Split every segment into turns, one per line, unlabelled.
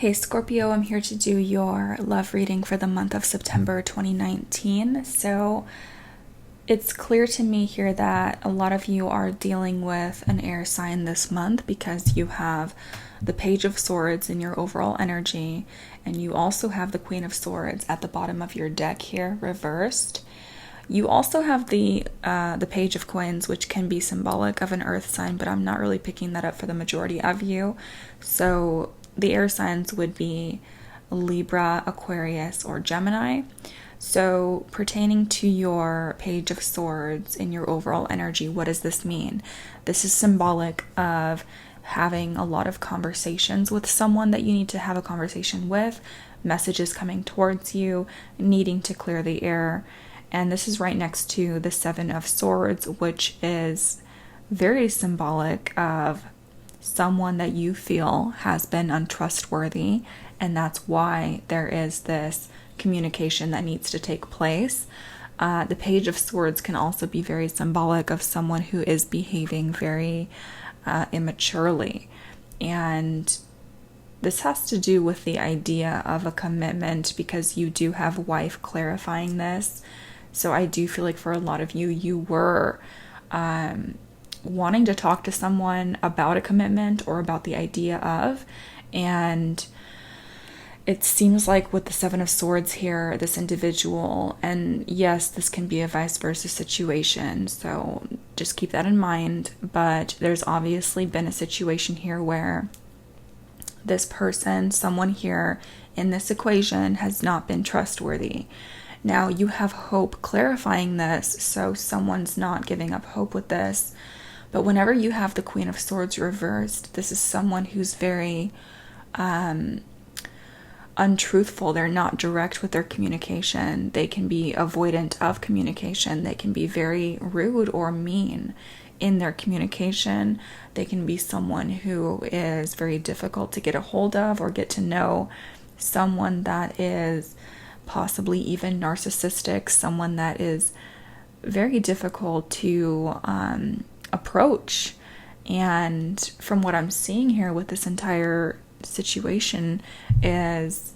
Hey Scorpio, I'm here to do your love reading for the month of September 2019. So it's clear to me here that a lot of you are dealing with an air sign this month because you have the Page of Swords in your overall energy, and you also have the Queen of Swords at the bottom of your deck here, reversed. You also have the Page of Coins, which can be symbolic of an earth sign, but I'm not really picking that up for the majority of you. So the air signs would be Libra, Aquarius, or Gemini. So pertaining to your Page of Swords in your overall energy, what does this mean? This is symbolic of having a lot of conversations with someone that you need to have a conversation with, messages coming towards you, needing to clear the air. And this is right next to the Seven of Swords, which is very symbolic of someone that you feel has been untrustworthy, and that's why there is this communication that needs to take place. The Page of Swords can also be very symbolic of someone who is behaving very immaturely, and this has to do with the idea of a commitment because you do have wife clarifying this. So I do feel like for a lot of you, you were wanting to talk to someone about a commitment or about the idea of, and it seems like with the Seven of Swords here, this individual, and yes, this can be a vice versa situation, so just keep that in mind, but there's obviously been a situation here where this person, someone here in this equation, has not been trustworthy. Now you have hope clarifying this, so someone's not giving up hope with this. But whenever you have the Queen of Swords reversed, this is someone who's very untruthful. They're not direct with their communication. They can be avoidant of communication. They can be very rude or mean in their communication. They can be someone who is very difficult to get a hold of or get to know. Someone that is possibly even narcissistic. Someone that is very difficult to approach. And from what I'm seeing here with this entire situation is,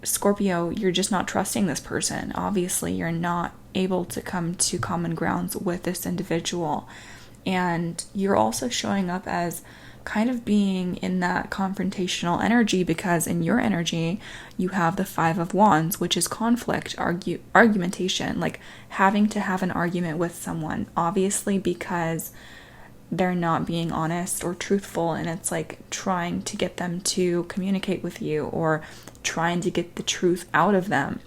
Scorpio, you're just not trusting this person. Obviously, you're not able to come to common grounds with this individual. And you're also showing up as kind of being in that confrontational energy because in your energy, you have the Five of Wands, which is conflict, argumentation, like having to have an argument with someone, obviously because they're not being honest or truthful, and it's like trying to get them to communicate with you or trying to get the truth out of them.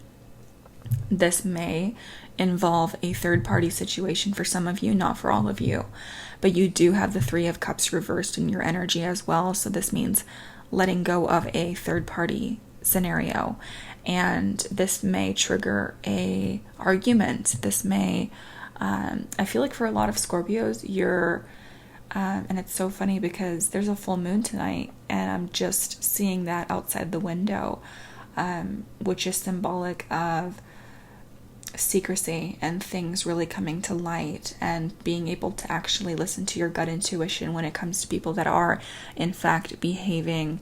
This may involve a third-party situation for some of you, not for all of you. But you do have the Three of Cups reversed in your energy as well, so this means letting go of a third-party scenario. And this may trigger a argument. This may, I feel like for a lot of Scorpios, you're, and it's so funny because there's a full moon tonight, and I'm just seeing that outside the window, which is symbolic of secrecy and things really coming to light and being able to actually listen to your gut intuition when it comes to people that are in fact behaving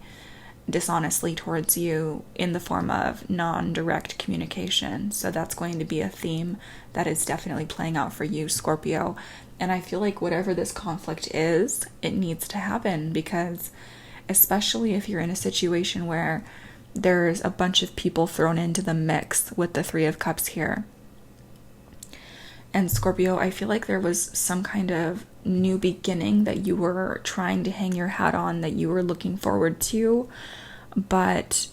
dishonestly towards you in the form of non-direct communication. So that's going to be a theme that is definitely playing out for you, Scorpio. And I feel like whatever this conflict is, it needs to happen because especially if you're in a situation where there's a bunch of people thrown into the mix with the Three of Cups here. And Scorpio, I feel like there was some kind of new beginning that you were trying to hang your hat on, that you were looking forward to, but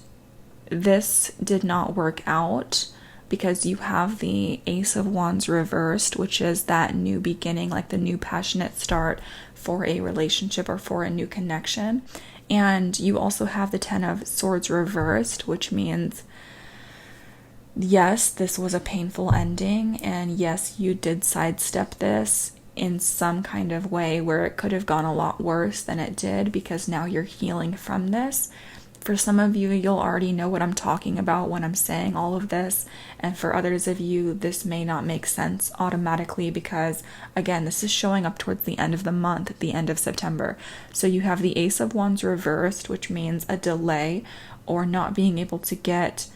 this did not work out because you have the Ace of Wands reversed, which is that new beginning, like the new passionate start for a relationship or for a new connection. And you also have the Ten of Swords reversed, which means yes, this was a painful ending, and yes, you did sidestep this in some kind of way where it could have gone a lot worse than it did because now you're healing from this. For some of you, you'll already know what I'm talking about when I'm saying all of this. And for others of you, this may not make sense automatically because, again, this is showing up towards the end of the month, the end of September. So you have the Ace of Wands reversed, which means a delay or not being able to get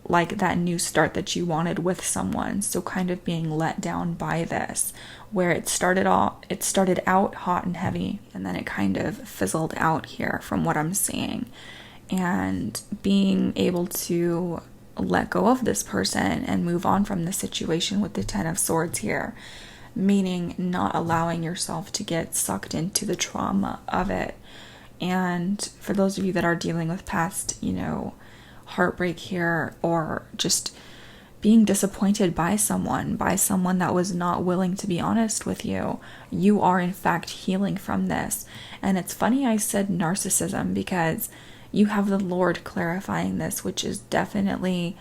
like that new start that you wanted with someone. So kind of being let down by this, where it started out hot and heavy, and then it kind of fizzled out here from what I'm seeing. And being able to let go of this person and move on from the situation with the Ten of Swords here, meaning not allowing yourself to get sucked into the trauma of it. And for those of you that are dealing with past, heartbreak here, or just being disappointed by someone that was not willing to be honest with you, you are in fact healing from this. And it's funny I said narcissism, because you have the Lord clarifying this, which is definitely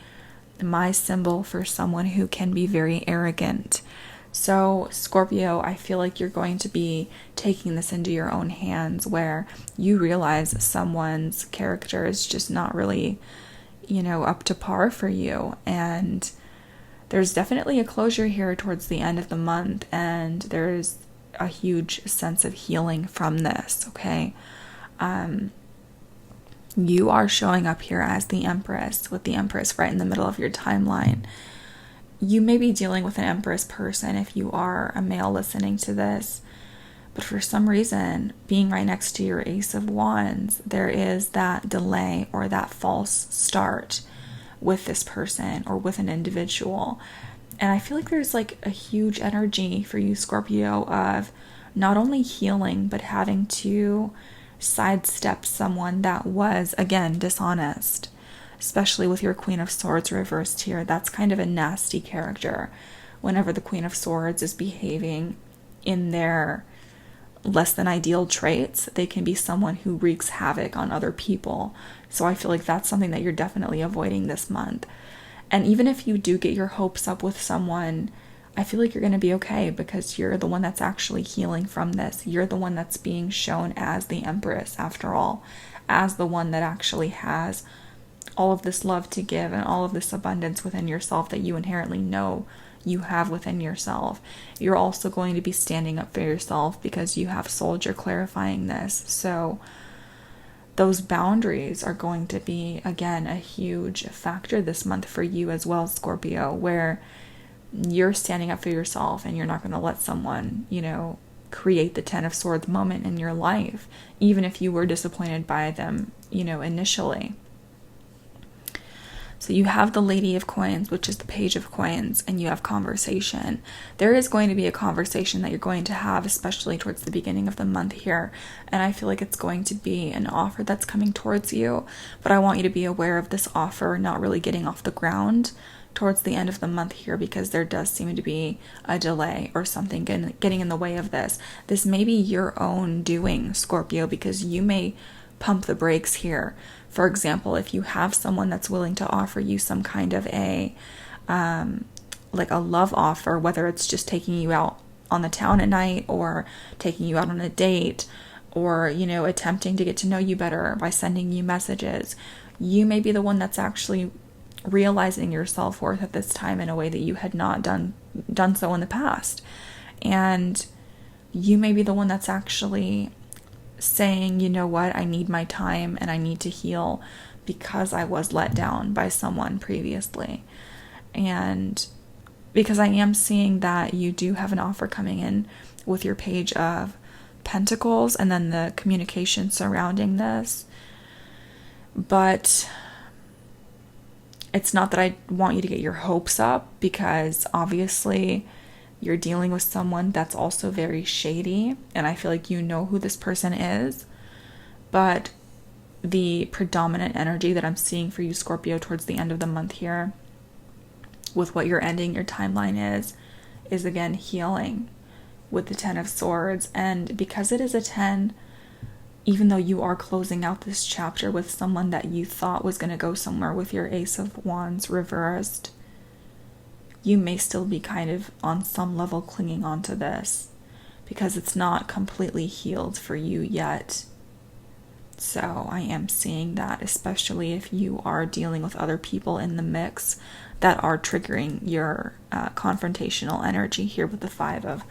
my symbol for someone who can be very arrogant. So Scorpio, I feel like you're going to be taking this into your own hands, where you realize someone's character is just not really up to par for you. And there's definitely a closure here towards the end of the month, and there's a huge sense of healing from this, okay? You are showing up here as the Empress, with the Empress right in the middle of your timeline. You may be dealing with an Empress person if you are a male listening to this. But for some reason, being right next to your Ace of Wands, there is that delay or that false start with this person or with an individual. And I feel like there's like a huge energy for you, Scorpio, of not only healing, but having to sidestep someone that was, again, dishonest. Especially with your Queen of Swords reversed here. That's kind of a nasty character. Whenever the Queen of Swords is behaving in their less than ideal traits, they can be someone who wreaks havoc on other people. So I feel like that's something that you're definitely avoiding this month. And even if you do get your hopes up with someone, I feel like you're going to be okay, because you're the one that's actually healing from this. You're the one that's being shown as the Empress, after all, as the one that actually has all of this love to give and all of this abundance within yourself that you inherently know you have within yourself. You're also going to be standing up for yourself because you have Soldier clarifying this. So those boundaries are going to be, again, a huge factor this month for you as well, Scorpio, where you're standing up for yourself and you're not going to let someone, create the Ten of Swords moment in your life, even if you were disappointed by them, initially. So you have the Lady of Coins, which is the Page of Coins, and you have conversation. There is going to be a conversation that you're going to have, especially towards the beginning of the month here. And I feel like it's going to be an offer that's coming towards you. But I want you to be aware of this offer not really getting off the ground towards the end of the month here, because there does seem to be a delay or something getting in the way of this. This may be your own doing, Scorpio, because you may pump the brakes here. For example, if you have someone that's willing to offer you some kind of a love offer, whether it's just taking you out on the town at night or taking you out on a date, or, attempting to get to know you better by sending you messages, you may be the one that's actually realizing your self-worth at this time in a way that you had not done so in the past. And you may be the one that's actually saying, you know what, I need my time and I need to heal because I was let down by someone previously. And because I am seeing that you do have an offer coming in with your Page of Pentacles and then the communication surrounding this. But it's not that I want you to get your hopes up, because obviously you're dealing with someone that's also very shady, and I feel like you know who this person is. But the predominant energy that I'm seeing for you, Scorpio, towards the end of the month here, with what you're ending your timeline is again healing with the Ten of Swords. And because it is a 10, even though you are closing out this chapter with someone that you thought was going to go somewhere with your Ace of Wands reversed, you may still be kind of on some level clinging on to this because it's not completely healed for you yet. So I am seeing that, especially if you are dealing with other people in the mix that are triggering your confrontational energy here with the Five of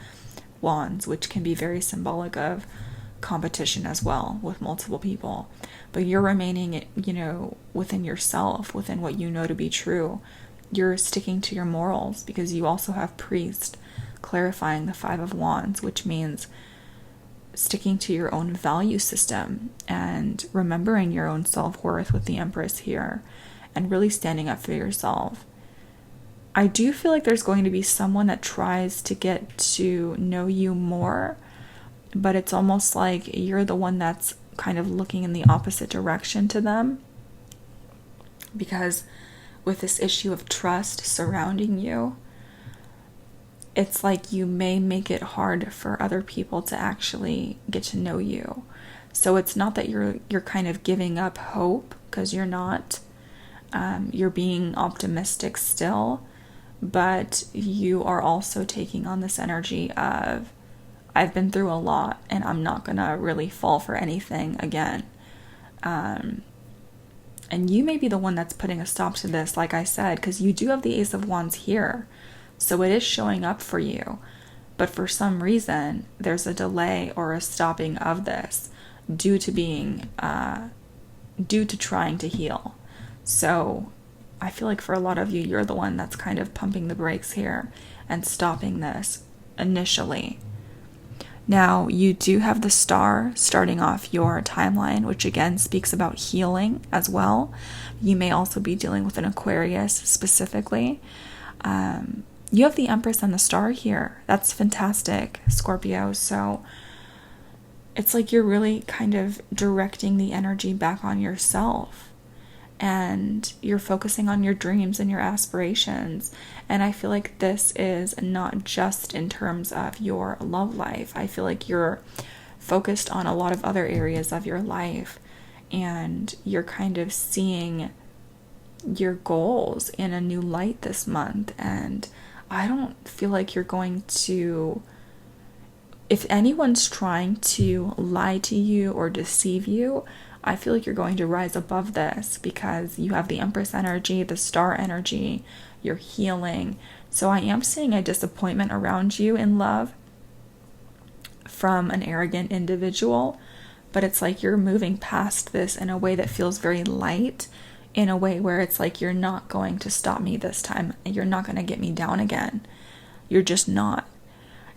Wands, which can be very symbolic of competition as well with multiple people. But you're remaining, within yourself, within what you know to be true. You're sticking to your morals, because you also have Priest clarifying the Five of Wands, which means sticking to your own value system and remembering your own self-worth with the Empress here, and really standing up for yourself. I do feel like there's going to be someone that tries to get to know you more, but it's almost like you're the one that's kind of looking in the opposite direction to them, because with this issue of trust surrounding you, it's like you may make it hard for other people to actually get to know you. So it's not that you're kind of giving up hope, because you're not. You're being optimistic still, but you are also taking on this energy of, I've been through a lot and I'm not gonna really fall for anything again. And you may be the one that's putting a stop to this, like I said, because you do have the Ace of Wands here. So it is showing up for you. But for some reason, there's a delay or a stopping of this due to trying to heal. So I feel like for a lot of you, you're the one that's kind of pumping the brakes here and stopping this initially. Now, you do have the Star starting off your timeline, which again speaks about healing as well. You may also be dealing with an Aquarius specifically. You have the Empress and the Star here. That's fantastic, Scorpio. So it's like you're really kind of directing the energy back on yourself. And you're focusing on your dreams and your aspirations. And I feel like this is not just in terms of your love life. I feel like you're focused on a lot of other areas of your life. And you're kind of seeing your goals in a new light this month. And I don't feel like you're going to, if anyone's trying to lie to you or deceive you, I feel like you're going to rise above this, because you have the Empress energy, the Star energy, you're healing. So I am seeing a disappointment around you in love from an arrogant individual, but it's like you're moving past this in a way that feels very light, in a way where it's like, you're not going to stop me this time. You're not going to get me down again. You're just not.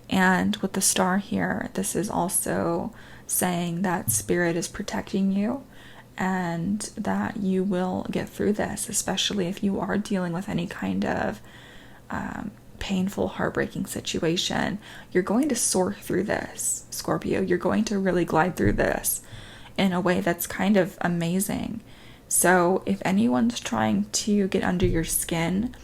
And with the Star here, this is also saying that Spirit is protecting you and that you will get through this, especially if you are dealing with any kind of painful, heartbreaking situation. You're going to soar through this, Scorpio. You're going to really glide through this in a way that's kind of amazing. So if anyone's trying to get under your skin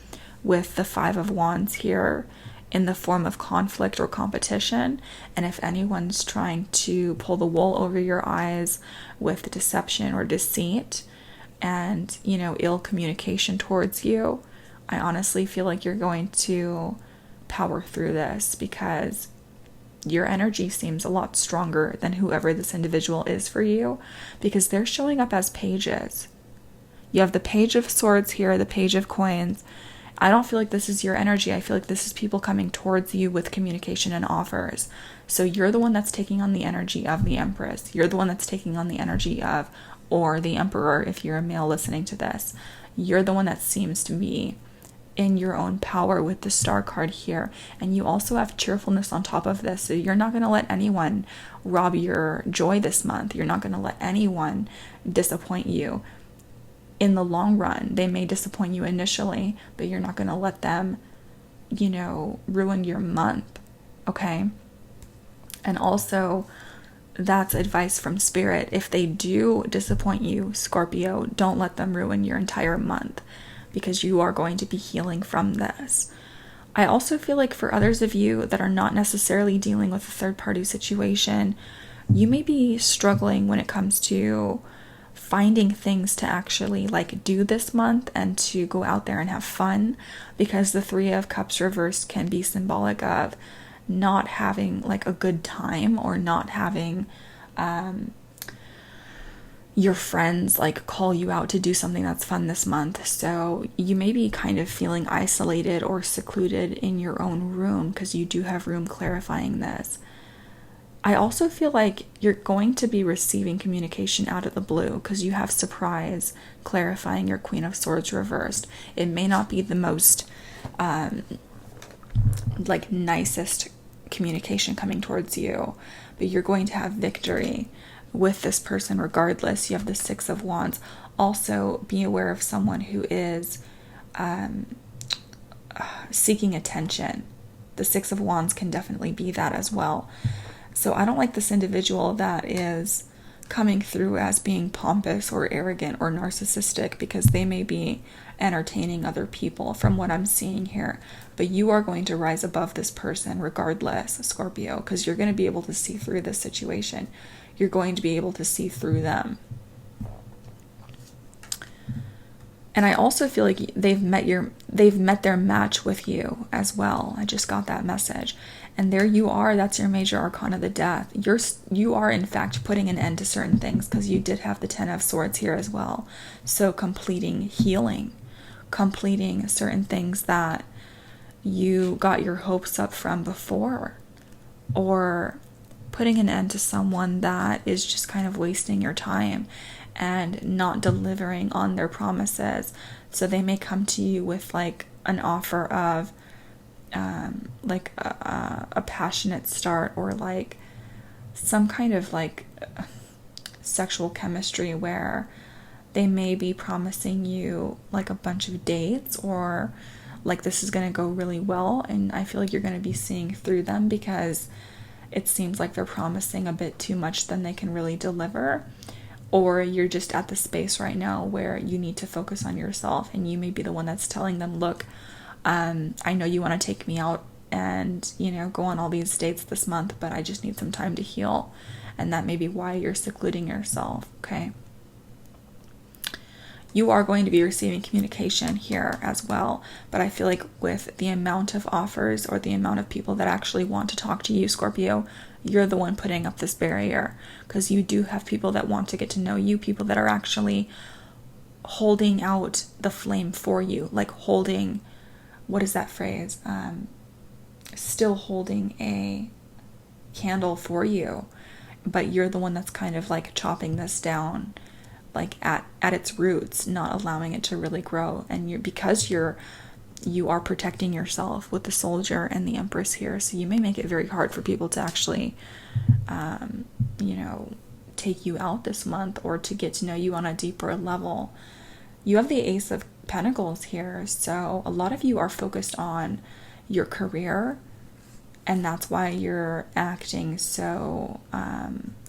with the Five of Wands here in the form of conflict or competition, and if anyone's trying to pull the wool over your eyes with deception or deceit and, ill communication towards you, I honestly feel like you're going to power through this, because your energy seems a lot stronger than whoever this individual is for you, because they're showing up as pages. You have the Page of Swords here, the Page of Coins. I don't feel like this is your energy. I feel like this is people coming towards you with communication and offers. So you're the one that's taking on the energy of the Empress. You're the one that's taking on the energy of, or the Emperor if you're a male listening to this. You're the one that seems to be in your own power with the Star card here. And you also have cheerfulness on top of this. So you're not going to let anyone rob your joy this month. You're not going to let anyone disappoint you. In the long run, they may disappoint you initially, but you're not going to let them, ruin your month, okay? And also, that's advice from Spirit. If they do disappoint you, Scorpio, don't let them ruin your entire month, because you are going to be healing from this. I also feel like for others of you that are not necessarily dealing with a third-party situation, you may be struggling when it comes to finding things to actually do this month and to go out there and have fun, because the Three of Cups reversed can be symbolic of not having a good time, or not having your friends like call you out to do something that's fun this month. So you may be kind of feeling isolated or secluded in your own room because you do have room clarifying this. I also feel like you're going to be receiving communication out of the blue because you have surprise clarifying your Queen of Swords reversed. It may not be the most like nicest communication coming towards you, but you're going to have victory with this person regardless. You have the Six of Wands. Also, be aware of someone who is seeking attention. The Six of Wands can definitely be that as well. So I don't like this individual that is coming through as being pompous or arrogant or narcissistic, because they may be entertaining other people from what I'm seeing here. But you are going to rise above this person regardless, Scorpio, because you're going to be able to see through this situation. You're going to be able to see through them. And I also feel like they've met their match with you as well. I just got that message. And there you are. That's your major arcana, the Death. You are in fact putting an end to certain things, because you did have the Ten of Swords here as well. So completing healing, completing certain things that you got your hopes up from before, or putting an end to someone that is just kind of wasting your time and not delivering on their promises. So they may come to you with like an offer of like a passionate start, or like some kind of like sexual chemistry where they may be promising you like a bunch of dates, or like this is going to go really well. And I feel like you're going to be seeing through them, because it seems like they're promising a bit too much than they can really deliver. Or you're just at the space right now where you need to focus on yourself, and you may be the one that's telling them, look, I know you want to take me out and, you know, go on all these dates this month, but I just need some time to heal. And that may be why you're secluding yourself, okay? You are going to be receiving communication here as well, but I feel like with the amount of offers or the amount of people that actually want to talk to you, Scorpio, you're the one putting up this barrier, because you do have people that want to get to know you, people that are actually holding out the flame for you, like holding, what is that phrase? Still holding a candle for you, but you're the one that's kind of like chopping this down, like at its roots, not allowing it to really grow. And because you are protecting yourself with the Soldier and the Empress here, so you may make it very hard for people to actually you know, take you out this month, or to get to know you on a deeper level. You have the Ace of Pentacles here, so a lot of you are focused on your career, and that's why you're acting so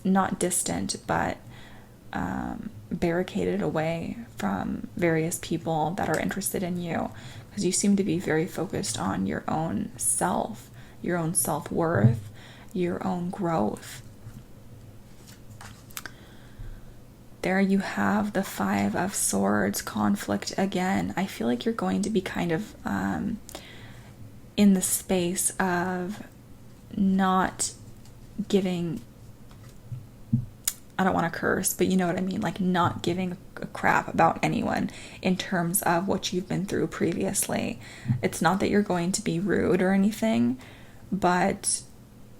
not distant, but barricaded away from various people that are interested in you, because you seem to be very focused on your own self, your own self-worth, your own growth. There you have the Five of Swords, conflict again. I feel like you're going to be kind of in the space of not giving, I don't want to curse, but you know what I mean, like not giving a crap about anyone in terms of what you've been through previously. It's not that you're going to be rude or anything, but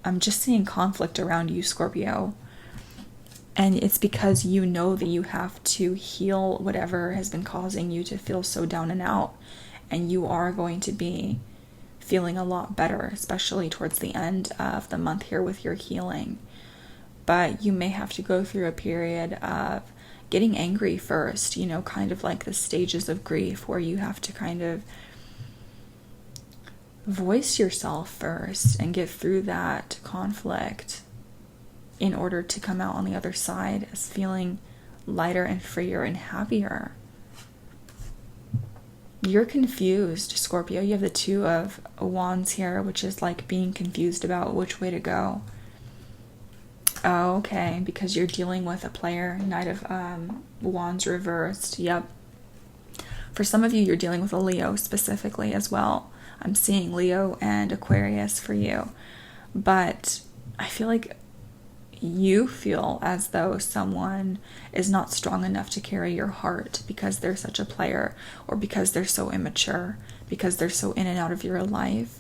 I'm just seeing conflict around you, Scorpio. And it's because you know that you have to heal whatever has been causing you to feel so down and out. And you are going to be feeling a lot better, especially towards the end of the month here with your healing. But you may have to go through a period of getting angry first, you know, kind of like the stages of grief, where you have to kind of voice yourself first and get through that conflict in order to come out on the other side as feeling lighter and freer and happier. You're confused, Scorpio. You have the Two of Wands here, which is like being confused about which way to go. Oh, okay, because you're dealing with a player, Knight of Wands reversed. Yep. For some of you, you're dealing with a Leo specifically as well. I'm seeing Leo and Aquarius for you. But I feel like you feel as though someone is not strong enough to carry your heart because they're such a player, or because they're so immature, because they're so in and out of your life.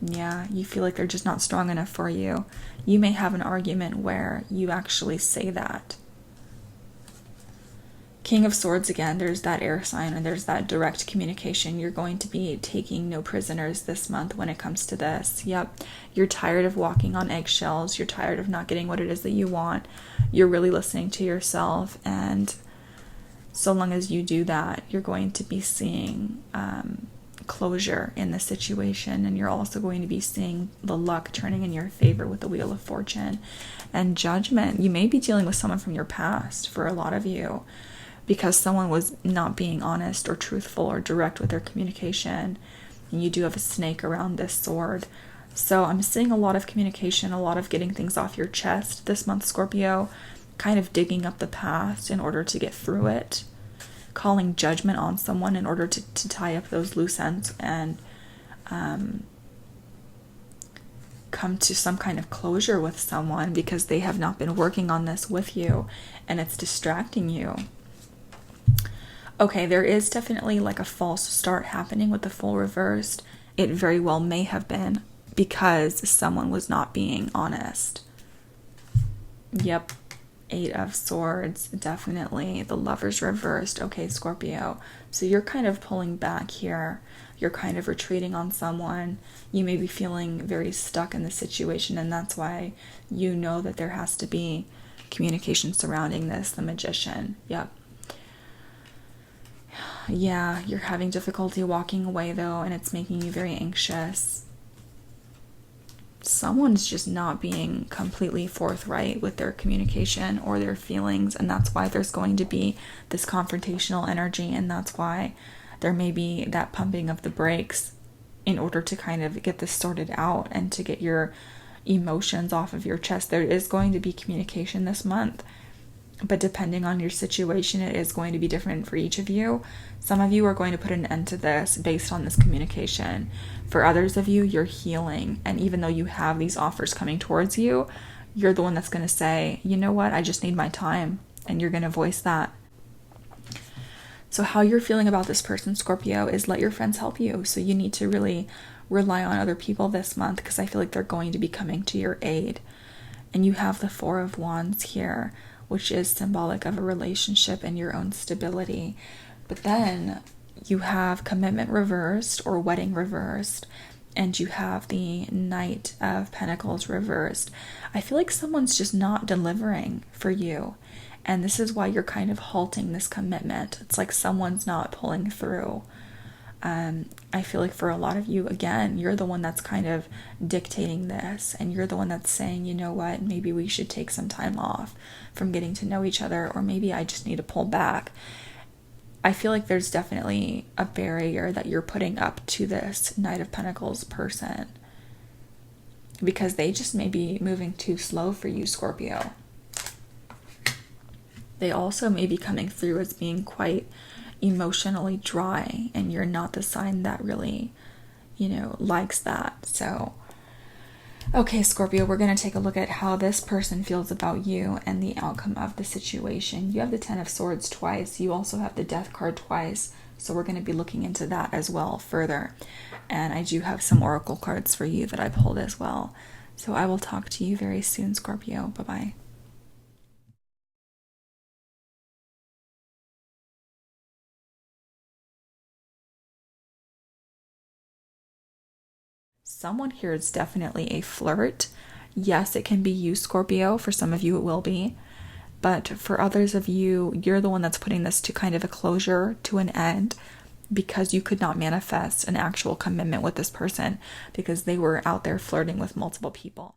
Yeah, you feel like they're just not strong enough for you. You may have an argument where you actually say that. King of Swords again, there's that air sign, and there's that direct communication. You're going to be taking no prisoners this month when it comes to this. Yep, you're tired of walking on eggshells. You're tired of not getting what it is that you want. You're really listening to yourself, and so long as you do that, you're going to be seeing closure in the situation, and you're also going to be seeing the luck turning in your favor with the Wheel of Fortune and Judgment. You may be dealing with someone from your past for a lot of you, because someone was not being honest or truthful or direct with their communication, and you do have a snake around this sword. So I'm seeing a lot of communication, a lot of getting things off your chest this month, Scorpio, kind of digging up the past in order to get through it, calling judgment on someone in order to tie up those loose ends and come to some kind of closure with someone because they have not been working on this with you and it's distracting you. Okay, there is definitely like a false start happening with the Fool reversed. It very well may have been because someone was not being honest. Yep. 8 of Swords, definitely. The Lovers reversed. Okay, Scorpio. So you're kind of pulling back here. You're kind of retreating on someone. You may be feeling very stuck in the situation, and that's why you know that there has to be communication surrounding this. The Magician. Yep. Yeah, you're having difficulty walking away though, and it's making you very anxious. Someone's just not being completely forthright with their communication or their feelings, and that's why there's going to be this confrontational energy, and that's why there may be that pumping of the brakes in order to kind of get this sorted out and to get your emotions off of your chest. There is going to be communication this month, but depending on your situation, it is going to be different for each of you. Some of you are going to put an end to this based on this communication. For others of you, you're healing. And even though you have these offers coming towards you, you're the one that's going to say, you know what, I just need my time. And you're going to voice that. So how you're feeling about this person, Scorpio, is let your friends help you. So you need to really rely on other people this month, because I feel like they're going to be coming to your aid. And you have the 4 of Wands here, which is symbolic of a relationship and your own stability. But then you have commitment reversed or wedding reversed, and you have the Knight of Pentacles reversed. I feel like someone's just not delivering for you, and this is why you're kind of halting this commitment. It's like someone's not pulling through. I feel like for a lot of you, again, you're the one that's kind of dictating this, and you're the one that's saying, you know what, maybe we should take some time off from getting to know each other, or maybe I just need to pull back. I feel like there's definitely a barrier that you're putting up to this Knight of Pentacles person, because they just may be moving too slow for you, Scorpio. They also may be coming through as being quite emotionally dry, and you're not the sign that really, likes that. So, okay, Scorpio, we're going to take a look at how this person feels about you and the outcome of the situation. You have the 10 of Swords twice. You also have the Death card twice. So we're going to be looking into that as well further. And I do have some oracle cards for you that I pulled as well. So I will talk to you very soon, Scorpio. Bye-bye. Someone here is definitely a flirt. Yes, it can be you, Scorpio. For some of you, it will be. But for others of you, you're the one that's putting this to kind of a closure, to an end, because you could not manifest an actual commitment with this person because they were out there flirting with multiple people.